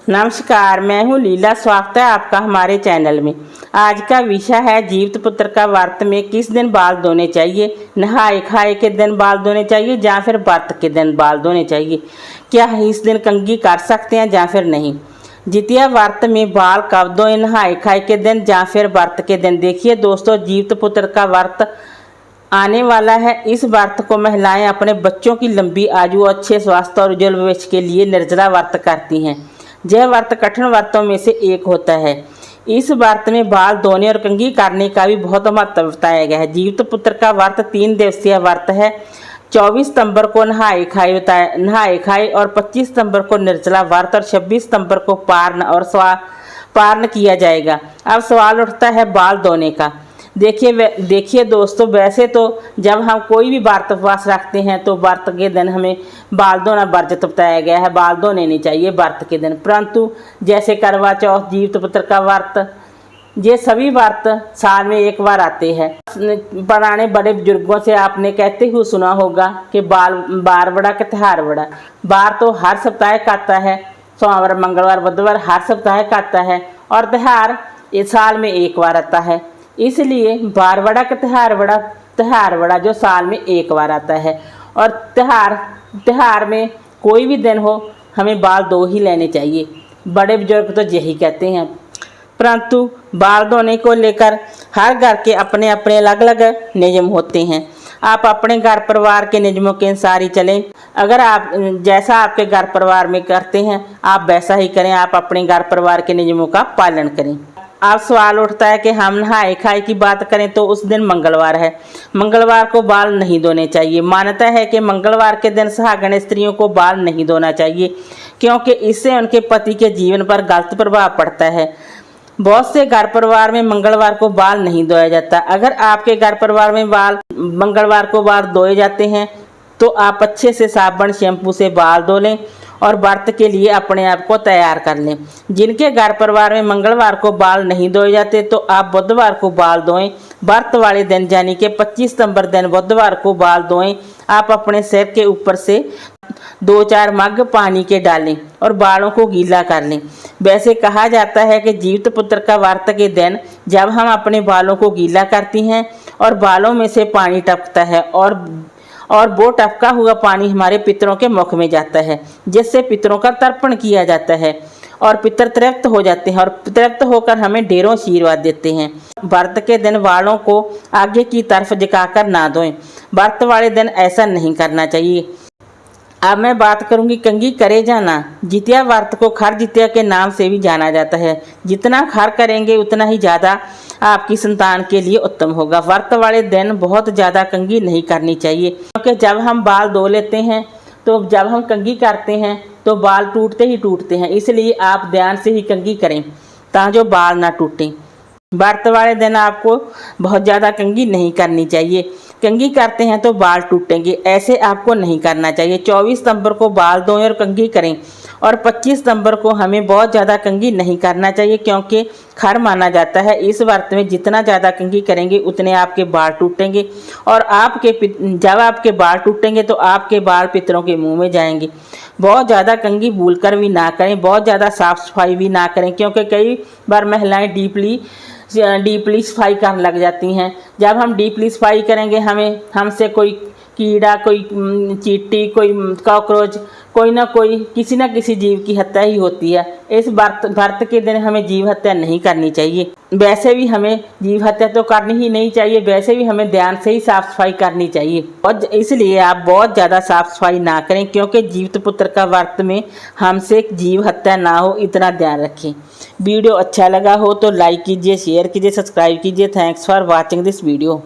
नमस्कार, मैं हूँ लीला। स्वागत है आपका हमारे चैनल में। आज का विषय है जीवित पुत्र का व्रत में किस दिन बाल धोने चाहिए। नहाए खाए के दिन बाल धोने चाहिए या फिर व्रत के दिन बाल धोने चाहिए। क्या इस दिन कंघी कर सकते हैं या फिर नहीं। जितिया व्रत में बाल कब धोएं, नहाए खाए के दिन या फिर व्रत के दिन। देखिए दोस्तों, जीवित पुत्र का व्रत आने वाला है। इस व्रत को महिलाएं अपने बच्चों की लंबी आयु, अच्छे स्वास्थ्य और उज्जवल भविष्य के लिए निर्जला व्रत करती हैं। यह व्रत कठिन व्रतों में से एक होता है। इस व्रत में बाल धोने और कंघी करने का भी बहुत महत्व बताया गया है। जीवित पुत्र का व्रत 3 दिवसीय व्रत है। 24 सितंबर को नहाए खाए और 25 सितंबर को निर्जला व्रत और 26 सितंबर को पारण किया जाएगा। अब सवाल उठता है बाल धोने का। देखिए दोस्तों, वैसे तो जब हम कोई भी व्रत उपवास रखते हैं तो व्रत के दिन हमें बाल धोना वर्जित बताया गया है। बाल धोने नहीं चाहिए व्रत के दिन। परंतु जैसे करवा चौथ, जीवित पुत्र का व्रत, ये सभी व्रत साल में एक बार आते हैं। पुराने बड़े बुजुर्गों से आपने कहते हुए सुना होगा कि बार बड़ा के त्योहार बड़ा। बार तो हर सप्ताह का आता है, सोमवार मंगलवार बुधवार हर सप्ताह का आता है, और त्योहार इस साल में एक बार आता है। इसलिए बार बड़ा का त्योहार बड़ा जो साल में एक बार आता है। और त्योहार में कोई भी दिन हो, हमें बाल धो ही लेने चाहिए। बड़े बुजुर्ग तो यही कहते हैं। परंतु बाल धोने को लेकर हर घर के अपने अपने अलग अलग नियम होते हैं। आप अपने घर परिवार के नियमों के अनुसार ही चलें। अगर आप जैसा आपके घर परिवार में करते हैं, आप वैसा ही करें। आप अपने घर परिवार के नियमों का पालन करें। अब सवाल उठता है कि हम नहाए खाए की बात करें तो उस दिन मंगलवार है। मंगलवार को बाल नहीं धोने चाहिए। मान्यता है कि मंगलवार के दिन सुहागन स्त्रियों को बाल नहीं धोना चाहिए, क्योंकि इससे उनके पति के जीवन पर गलत प्रभाव पड़ता है। बहुत से घर परिवार में मंगलवार को बाल नहीं धोया जाता। अगर आपके घर परिवार में मंगलवार को बाल धोए जाते हैं तो आप अच्छे से साबुन शैम्पू से बाल धो लें और व्रत के लिए अपने आप को तैयार कर लें। जिनके घर परिवार में मंगलवार को बाल नहीं धोए जाते तो आप बुधवार को बाल धोएं। व्रत वाले दिन यानी कि 25 सितंबर दिन बुधवार को बाल धोएं। आप अपने सिर के ऊपर से 2-4 मग पानी के डालें और बालों को गीला कर लें। वैसे कहा जाता है कि जीवित पुत्र का व्रत के दिन जब हम अपने बालों को गीला करती हैं और बालों में से पानी टपकता है और वो टपका हुआ पानी हमारे पितरों के मुख में जाता है, जिससे पितरों का तर्पण किया जाता है और पितर तृप्त हो जाते हैं और तृप्त होकर हमें ढेरों आशीर्वाद देते हैं। व्रत के दिन बालों को आगे की तरफ झुकाकर ना धोएं। व्रत वाले दिन ऐसा नहीं करना चाहिए। अब मैं बात करूंगी कंघी करे या ना। जितिया व्रत को खर जितिया के नाम से भी जाना जाता है। जितना खर करेंगे उतना ही ज़्यादा आपकी संतान के लिए उत्तम होगा। व्रत वाले दिन बहुत ज़्यादा कंघी नहीं करनी चाहिए, क्योंकि जब हम बाल धो लेते हैं तो जब हम कंघी करते हैं तो बाल टूटते ही टूटते हैं। इसलिए आप ध्यान से ही कंघी करें ताकि बाल ना टूटें। व्रत वाले दिन आपको बहुत ज़्यादा कंघी नहीं करनी चाहिए। कंघी करते हैं तो बाल टूटेंगे, ऐसे आपको नहीं करना चाहिए। 24 सितंबर को बाल धोएं और कंघी करें, और 25 सितंबर को हमें बहुत ज़्यादा कंघी नहीं करना चाहिए, क्योंकि खर माना जाता है। इस व्रत में जितना ज़्यादा कंघी करेंगे उतने आपके बाल टूटेंगे, और जब आपके बाल टूटेंगे तो आपके बाल पितरों के मुँह में जाएंगे। बहुत ज़्यादा कंघी भूल कर भी ना करें, बहुत ज़्यादा साफ़ सफाई भी ना करें, क्योंकि कई बार महिलाएँ डीपली सफाई करने लग जाती हैं। जब हम डीपली सफाई करेंगे हमसे कोई कीड़ा, कोई चींटी, कोई कॉकरोच, कोई ना कोई किसी न किसी जीव की हत्या ही होती है। इस व्रत के दिन हमें जीव हत्या नहीं करनी चाहिए। वैसे भी हमें जीव हत्या तो करनी ही नहीं चाहिए। वैसे भी हमें ध्यान से ही साफ़ सफाई करनी चाहिए, और इसलिए आप बहुत ज़्यादा साफ़ सफाई ना करें, क्योंकि जीवित पुत्र का व्रत में हमसे जीव हत्या ना हो, इतना ध्यान रखें। वीडियो अच्छा लगा हो तो लाइक कीजिए, शेयर कीजिए, सब्सक्राइब कीजिए। Thanks for watching this video.